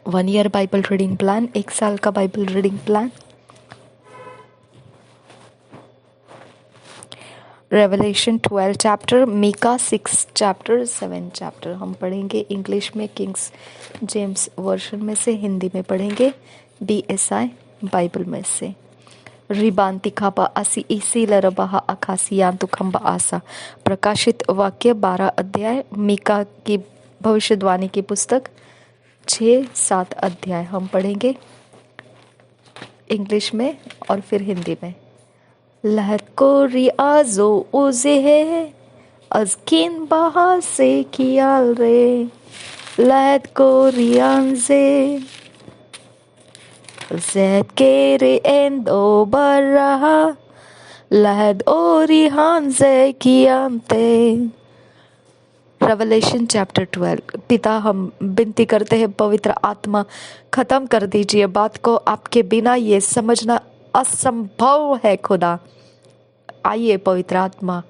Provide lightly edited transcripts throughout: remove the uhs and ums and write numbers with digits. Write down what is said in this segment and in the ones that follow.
1 year Bible reading plan, 1 साल का Bible reading plan. Revelation 12 chapter, Micah 6 chapter, 7 chapter हम पढ़ेंगे इंग्लिश में, किंग्स जेम्स वर्जन में से, हिंदी में पढ़ेंगे BSI बाइबल में से। रिबांति खापा असी इसी लरबहा अखासियांतु खंबा आसा। प्रकाशित वाक्य 12 अध्याय, मीका की भविष्यवाणी की पुस्तक 6-7 अध्याय हम पढ़ेंगे इंग्लिश में और फिर हिंदी में। लहत को रियाजो उजे है अजकिन बहा से कियाल रे, लहत को रियांजे जैद के रे एंदो बरहा, लहद ओ रिहांजे कियांते। Revelation chapter 12। पिता, हम विनती करते हैं पवित्र आत्मा खत्म कर दीजिए बात को, आपके बिना ये समझना असंभव है खुदा। आइए पवित्र आत्मा,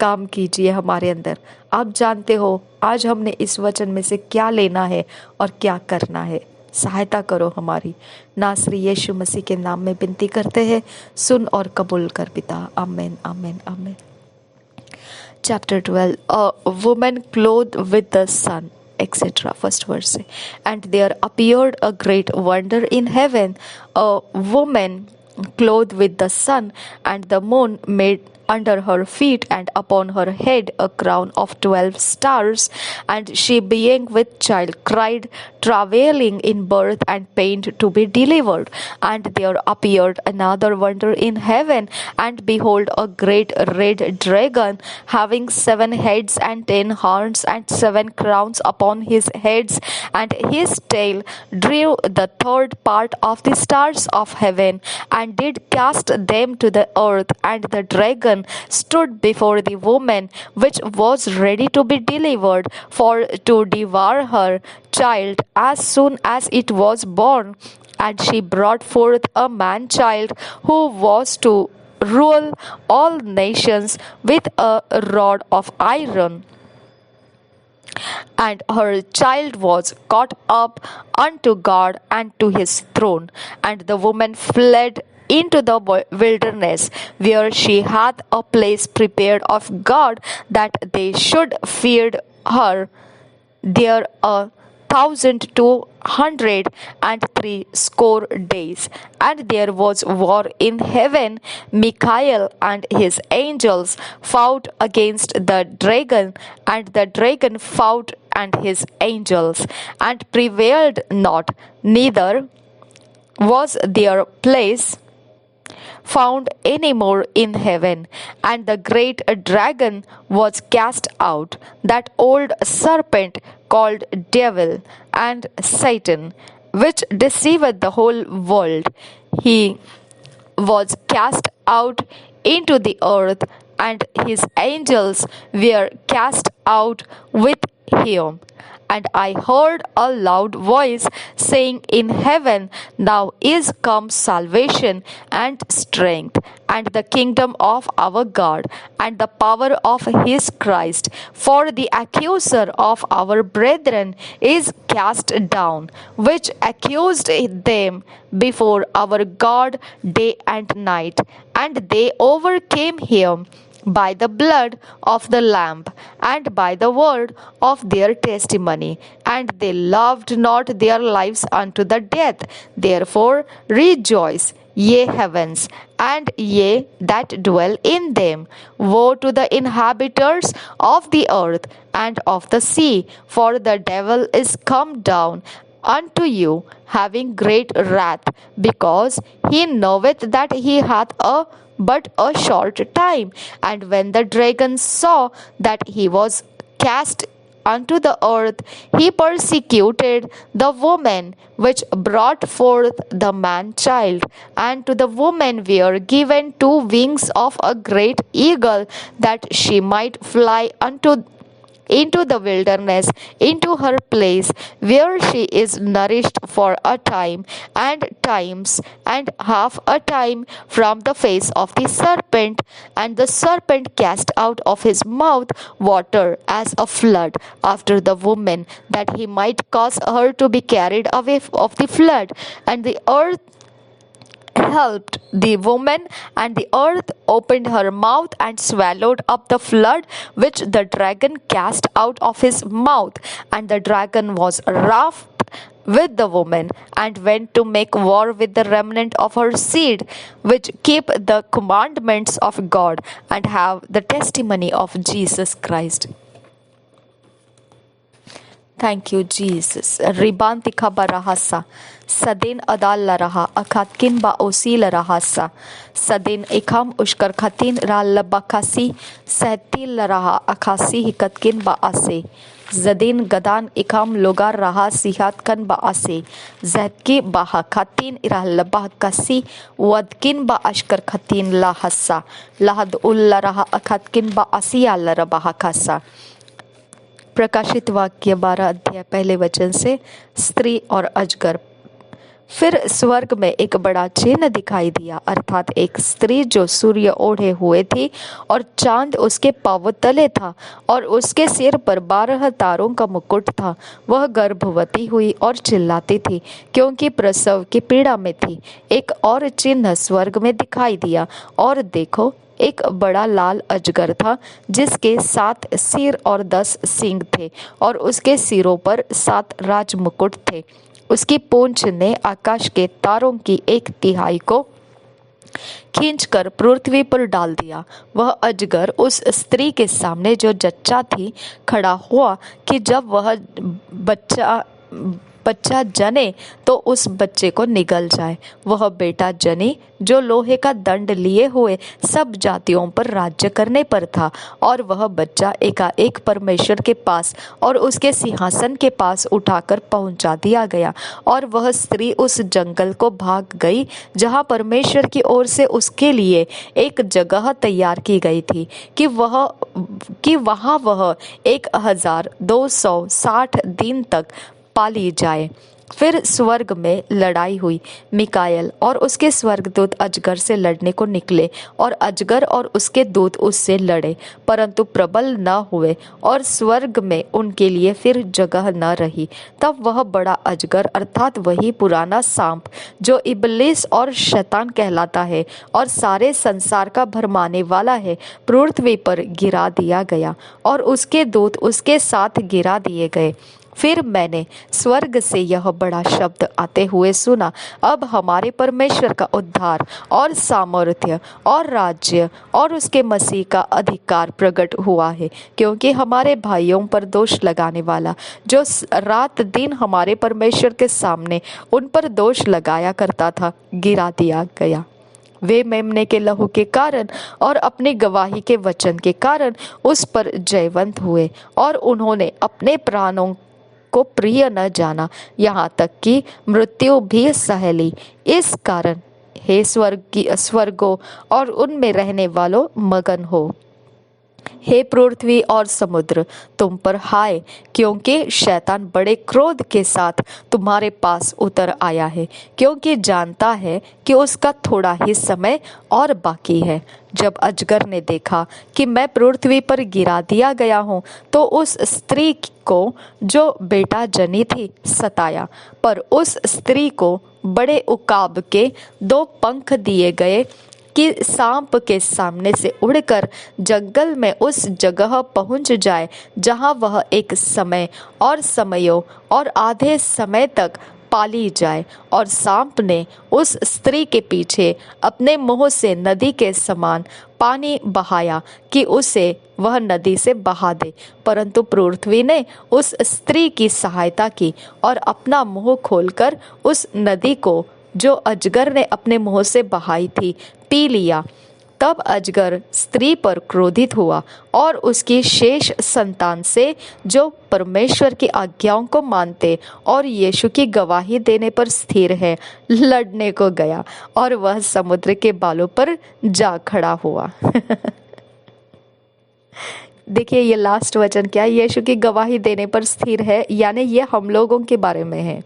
काम कीजिए हमारे अंदर। आप जानते हो आज हमने इस वचन में से क्या लेना है और क्या करना है। सहायता करो हमारी, नासरी यीशु मसीह के नाम में विनती करते हैं, सुन और कबूल कर पिता। आमीन आमीन आमीन। Chapter 12, a woman clothed with the sun, etc. First verse. And there appeared a great wonder in heaven, a woman clothed with the sun, and the moon made under her feet, and upon her head a crown of 12 stars. And she, being with child, cried, travailing in birth and pain to be delivered. And there appeared another wonder in heaven, and behold, a great red dragon, having 7 heads and 10 horns, and 7 crowns upon his heads, and his tail drew the third part of the stars of heaven, and did cast them to the earth. And the dragon stood before the woman which was ready to be delivered, for to devour her child as soon as it was born. And she brought forth a man child, who was to rule all nations with a rod of iron. And her child was caught up unto God and to his throne. And the woman fled into the wilderness, where she hath a place prepared of God, that they should feed her there 1,260 days. And there was war in heaven. Michael and his angels fought against the dragon, and the dragon fought and his angels, and prevailed not, neither was their place found any more in heaven. And the great dragon was cast out, that old serpent called Devil and Satan, which deceiveth the whole world. He was cast out into the earth, and his angels were cast out with him. And I heard a loud voice saying in heaven, Now is come salvation and strength, and the kingdom of our God, and the power of his Christ. For the accuser of our brethren is cast down, which accused them before our God day and night. And they overcame him by the blood of the Lamb, and by the word of their testimony, and they loved not their lives unto the death. Therefore rejoice, ye heavens, and ye that dwell in them. Woe to the inhabitants of the earth and of the sea, for the devil is come down unto you, having great wrath, because he knoweth that he hath but a short time. And when the dragon saw that he was cast unto the earth, he persecuted the woman which brought forth the man child. And to the woman were given 2 wings of a great eagle, that she might fly unto into the wilderness, into her place, where she is nourished for a time and times and half a time from the face of the serpent. And the serpent cast out of his mouth water as a flood after the woman, that he might cause her to be carried away of the flood. And the earth helped the woman, and the earth opened her mouth and swallowed up the flood which the dragon cast out of his mouth. And the dragon was wroth with the woman, and went to make war with the remnant of her seed, which keep the commandments of God and have the testimony of Jesus Christ. Thank you, Jesus. Ribanti kabarahasa. Sadin adal laraha akatkin ba osi larahasa. Sadin ikam ushkar khatin ralabakasi. Sehtil laraha akasi hikatkin ba ase. Zadin gadan ikam logar raha sihatkan ba ase. Zedki baha khatin iralabakasi. Wadkin ba ashkar khatin lahasa. Lahad ullaraha akatkin ba asiya larabahakasa. प्रकाशित वाक्य 12 अध्याय पहले वचन से स्त्री और अजगर। फिर स्वर्ग में एक बड़ा चिन्ह दिखाई दिया, अर्थात एक स्त्री जो सूर्य ओढ़े हुए थी और चांद उसके पांव तले था और उसके सिर पर 12 तारों का मुकुट था। वह गर्भवती हुई और चिल्लाती थी, क्योंकि प्रसव की पीड़ा में थी। एक और चिन्ह स्वर्ग में दिखाई दिया, और देखो, एक बड़ा लाल अजगर था, जिसके 7 सिर और 10 सींग थे, और उसके सिरों पर 7 राजमुकुट थे। उसकी पूंछ ने आकाश के तारों की 1/3 को खींचकर पृथ्वी पर डाल दिया। वह अजगर उस स्त्री के सामने जो जच्चा थी खड़ा हुआ कि जब वह बच्चा जने तो उस बच्चे को निगल जाए। वह बेटा जने जो लोहे का दंड लिए हुए सब जातियों पर राज्य करने पर था, और वह बच्चा एकाएक परमेश्वर के पास और उसके सिंहासन के पास उठाकर पहुंचा दिया गया। और वह स्त्री उस जंगल को भाग गई जहां परमेश्वर की ओर से उसके लिए एक जगह तैयार की गई थी, कि वहां वह 1260 दिन तक पाली जाए। फिर स्वर्ग में लड़ाई हुई। मिकाएल और उसके स्वर्गदूत अजगर से लड़ने को निकले, और अजगर और उसके दूत उससे लड़े, परंतु प्रबल न हुए, और स्वर्ग में उनके लिए फिर जगह न रही। तब वह बड़ा अजगर, अर्थात वही पुराना सांप जो इबलीस और शैतान कहलाता है और सारे संसार का भरमाने वाला है, पृथ्वी पर गिरा दिया गया, और उसके दूत उसके साथ गिरा दिए गए। फिर मैंने स्वर्ग से यह बड़ा शब्द आते हुए सुना, अब हमारे परमेश्वर का उद्धार और सामर्थ्य और राज्य और उसके मसीह का अधिकार प्रकट हुआ है, क्योंकि हमारे भाइयों पर दोष लगाने वाला, जो रात दिन हमारे परमेश्वर के सामने उन पर दोष लगाया करता था, गिरा दिया गया। वे मेमने के लहू के कारण और अपनी गवाही के वचन के कारण उस पर जयवंत हुए, और उन्होंने अपने प्राणों को प्रिय न जाना, यहाँ तक कि मृत्यु भी सह ली। इस कारण हे स्वर्गों और उनमें रहने वालों, मगन हो। हे पृथ्वी और समुद्र, तुम पर हाय, क्योंकि शैतान बड़े क्रोध के साथ तुम्हारे पास उतर आया है, क्योंकि जानता है कि उसका थोड़ा ही समय और बाकी है। जब अजगर ने देखा कि मैं पृथ्वी पर गिरा दिया गया हूँ, तो उस स्त्री को जो बेटा जनी थी सताया, पर उस स्त्री को बड़े उकाब के 2 पंख दिए गए कि सांप के सामने से उड़कर जंगल में उस जगह पहुंच जाए जहां वह एक समय और समयों और आधे समय तक पाली जाए। और सांप ने उस स्त्री के पीछे अपने मुंह से नदी के समान पानी बहाया कि उसे वह नदी से बहा दे, परंतु पृथ्वी ने उस स्त्री की सहायता की और अपना मुंह खोलकर उस नदी को जो अजगर ने अपने मुंह से बहाई थी पी लिया। तब अजगर स्त्री पर क्रोधित हुआ और उसकी शेष संतान से, जो परमेश्वर की आज्ञाओं को मानते और यीशु की गवाही देने पर स्थिर है, लड़ने को गया, और वह समुद्र के बालों पर जा खड़ा हुआ। देखिए ये लास्ट वचन क्या है, यीशु की गवाही देने पर स्थिर है, यानी ये हम लोगों के बारे में है।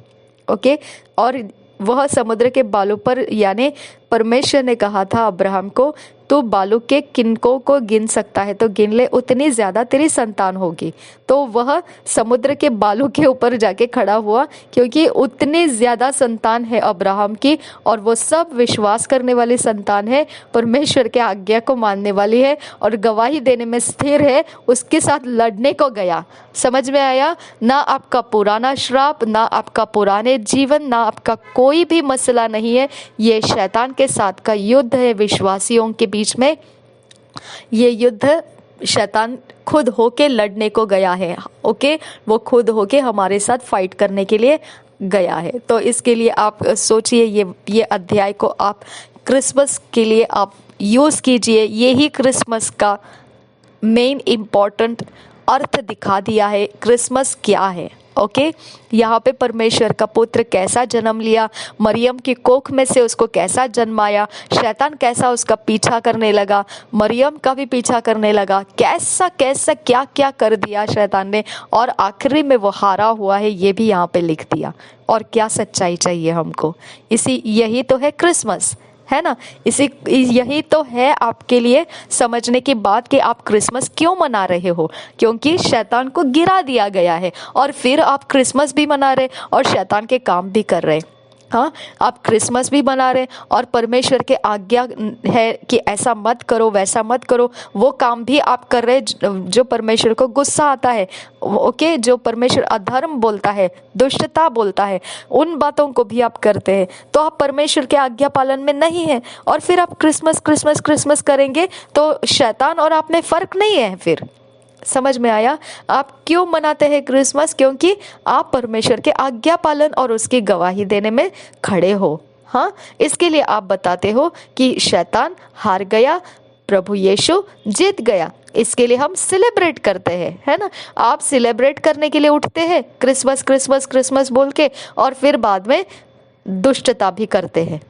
ओके, और वह समुद्र के बालू पर, यानी परमेश्वर ने कहा था अब्राहम को, तू बालू के किनको को गिन सकता है तो गिन ले, उतनी ज्यादा तेरी संतान होगी। तो वह समुद्र के बालू के ऊपर जाके खड़ा हुआ, क्योंकि उतनी ज्यादा संतान है अब्राहम की, और वो सब विश्वास करने वाली संतान है, परमेश्वर के आज्ञा को मानने वाली है और गवाही देने में स्थिर है, उसके साथ लड़ने को गया। समझ में आया? ना आपका पुराना श्राप, ना आपका पुराने जीवन, ना आपका कोई भी मसला नहीं है, ये शैतान के साथ का युद्ध है विश्वासियों के बीच में। ये युद्ध शैतान खुद होके लड़ने को गया है। ओके, वो खुद होके हमारे साथ फाइट करने के लिए गया है। तो इसके लिए आप सोचिए, ये अध्याय को आप क्रिसमस के लिए आप यूज कीजिए। ये ही क्रिसमस का मेन इम्पोर्टेंट अर्थ दिखा दिया है, क्रिसमस क्या है। ओके, यहाँ पे परमेश्वर का पुत्र कैसा जन्म लिया, मरियम की कोख में से उसको कैसा जन्माया, शैतान कैसा उसका पीछा करने लगा, मरियम का भी पीछा करने लगा, कैसा कैसा क्या क्या कर दिया शैतान ने, और आखिरी में वो हारा हुआ है, ये भी यहाँ पे लिख दिया। और क्या सच्चाई चाहिए हमको, यही तो है क्रिसमस, है ना। यही तो है आपके लिए समझने की बात कि आप क्रिसमस क्यों मना रहे हो, क्योंकि शैतान को गिरा दिया गया है, और फिर आप क्रिसमस भी मना रहे और शैतान के काम भी कर रहे। हाँ, आप क्रिसमस भी मना रहे और परमेश्वर के आज्ञा है कि ऐसा मत करो वैसा मत करो, वो काम भी आप कर रहे जो परमेश्वर को गुस्सा आता है। ओके, जो परमेश्वर अधर्म बोलता है, दुष्टता बोलता है, उन बातों को भी आप करते हैं। तो आप परमेश्वर के आज्ञा पालन में नहीं है, और फिर आप क्रिसमस क्रिसमस क्रिसमस करेंगे तो शैतान और आप में फर्क नहीं है। फिर समझ में आया आप क्यों मनाते हैं क्रिसमस? क्योंकि आप परमेश्वर के आज्ञा पालन और उसकी गवाही देने में खड़े हो। हाँ, इसके लिए आप बताते हो कि शैतान हार गया, प्रभु यीशु जीत गया। इसके लिए हम सेलिब्रेट करते हैं, है ना। आप सेलिब्रेट करने के लिए उठते हैं क्रिसमस क्रिसमस क्रिसमस बोल के, और फिर बाद में दुष्टता भी करते हैं।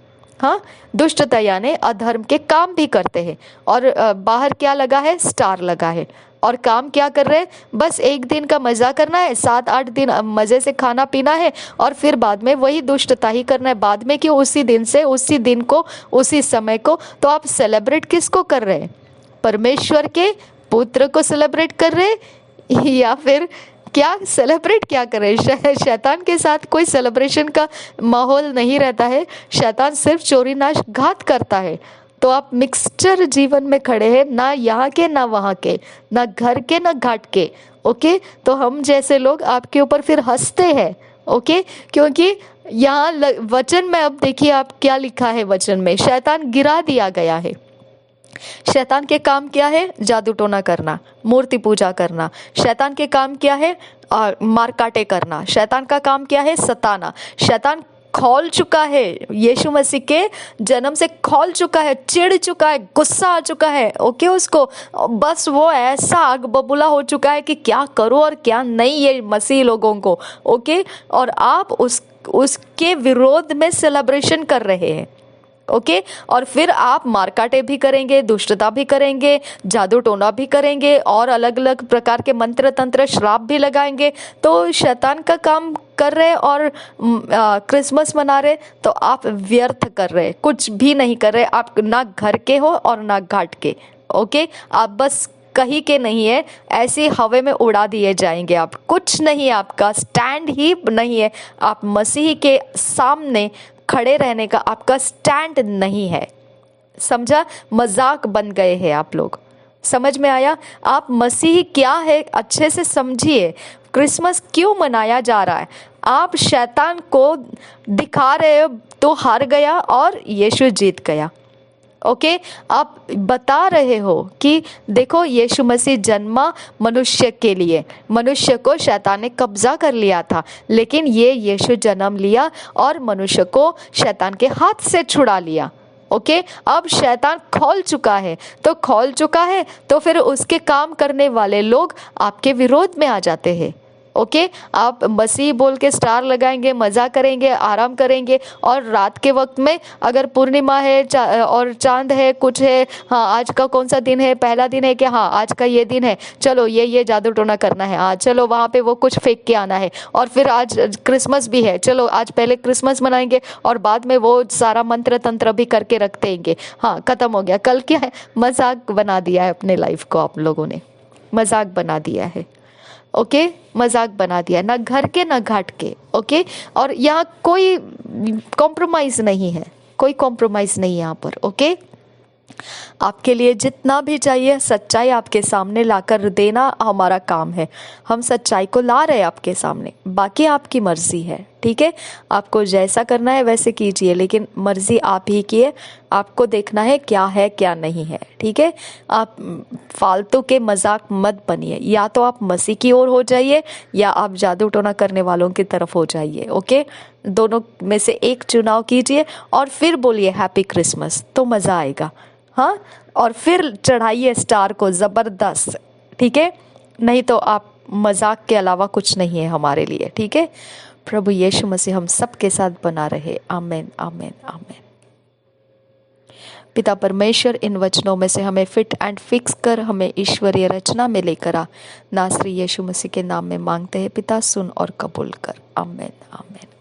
हाँ, दुष्टता यानी अधर्म के काम भी करते हैं। और बाहर क्या लगा है? स्टार लगा है। और काम क्या कर रहे हैं? बस एक दिन का मजा करना है, 7-8 दिन मजे से खाना पीना है, और फिर बाद में वही दुष्टता ही करना है। बाद में क्यों? उसी दिन से, उसी दिन को, उसी समय को। तो आप सेलिब्रेट किसको कर रहे हैं? परमेश्वर के पुत्र को सेलिब्रेट कर रहे हैं, या फिर क्या सेलिब्रेट क्या करें? शैतान के साथ कोई सेलिब्रेशन का माहौल नहीं रहता है। शैतान सिर्फ चोरी नाश घात करता है। तो आप मिक्सचर जीवन में खड़े हैं, ना यहाँ के ना वहाँ के, ना घर के ना घाट के। ओके, तो हम जैसे लोग आपके ऊपर फिर हंसते हैं। ओके, क्योंकि यहाँ वचन में अब देखिए आप क्या लिखा है वचन में, शैतान गिरा दिया गया है। शैतान के काम क्या है? जादू टोना करना, मूर्ति पूजा करना। शैतान के काम क्या है? मार काटे करना। शैतान का काम क्या है? सताना। शैतान खौल चुका है, यीशु मसीह के जन्म से खौल चुका है, चिढ़ चुका है, गुस्सा आ चुका है। ओके, उसको बस वो ऐसा आग बबूला हो चुका है कि क्या करो और क्या नहीं ये मसीह लोगों को। ओके, और आप उसके विरोध में सेलिब्रेशन कर रहे हैं। ओके, और फिर आप मारकाटे भी करेंगे, दुष्टता भी करेंगे, जादू टोना भी करेंगे, और अलग अलग प्रकार के मंत्र तंत्र श्राप भी लगाएंगे। तो शैतान का काम कर रहे और क्रिसमस मना रहे, तो आप व्यर्थ कर रहे, कुछ भी नहीं कर रहे। आप ना घर के हो और ना घाट के। ओके, आप बस कहीं के नहीं है, ऐसे हवा में उड़ा दिए जाएंगे। आप कुछ नहीं, आपका स्टैंड ही नहीं है। आप मसीह के सामने खड़े रहने का आपका स्टैंड नहीं है। समझा? मजाक बन गए हैं आप लोग। समझ में आया? आप मसीह क्या है अच्छे से समझिए। क्रिसमस क्यों मनाया जा रहा है? आप शैतान को दिखा रहे हो तो हार गया और यीशु जीत गया। ओके, आप बता रहे हो कि देखो यीशु मसीह जन्मा मनुष्य के लिए, मनुष्य को शैतान ने कब्जा कर लिया था, लेकिन ये यीशु जन्म लिया और मनुष्य को शैतान के हाथ से छुड़ा लिया। ओके, अब शैतान खौल चुका है, तो खौल चुका है तो फिर उसके काम करने वाले लोग आपके विरोध में आ जाते हैं। ओके, आप मसीह बोल के स्टार लगाएंगे, मज़ा करेंगे, आराम करेंगे, और रात के वक्त में अगर पूर्णिमा है और चांद है, कुछ है, हाँ आज का कौन सा दिन है, पहला दिन है कि हाँ आज का ये दिन है, चलो ये जादू टोना करना है, हाँ चलो वहाँ पे वो कुछ फेंक के आना है, और फिर आज क्रिसमस भी है, चलो आज पहले क्रिसमस मनाएंगे और बाद में वो सारा मंत्र तंत्र भी करके रख देंगे, हाँ खत्म हो गया। कल क्या है, मजाक बना दिया है अपने लाइफ को, आप लोगों ने मजाक बना दिया है। ओके, मजाक बना दिया, ना घर के ना घाट के। ओके, और यहाँ कोई कॉम्प्रोमाइज नहीं है, कोई कॉम्प्रोमाइज नहीं है यहाँ पर। ओके, आपके लिए जितना भी चाहिए सच्चाई आपके सामने लाकर देना हमारा काम है। हम सच्चाई को ला रहे हैं आपके सामने, बाकी आपकी मर्जी है। ठीक है, आपको जैसा करना है वैसे कीजिए, लेकिन मर्जी आप ही की है, आपको देखना है क्या नहीं है। ठीक है, आप फालतू के मजाक मत बनिए, या तो आप मसीह की ओर हो जाइए या आप जादू टोना करने वालों की तरफ हो जाइए। ओके, दोनों में से एक चुनाव कीजिए और फिर बोलिए हैप्पी क्रिसमस, तो मज़ा आएगा। हाँ, और फिर चढ़ाइए स्टार को ज़बरदस्त। ठीक है, नहीं तो आप मजाक के अलावा कुछ नहीं है हमारे लिए। ठीक है, प्रभु यीशु मसीह हम सब के साथ बना रहे। आमीन आमीन आमीन। पिता परमेश्वर, इन वचनों में से हमें फिट एंड फिक्स कर हमें ईश्वरीय रचना में लेकर आ, नासरी यीशु मसीह के नाम में मांगते हैं पिता, सुन और कबूल कर। आमीन आमीन।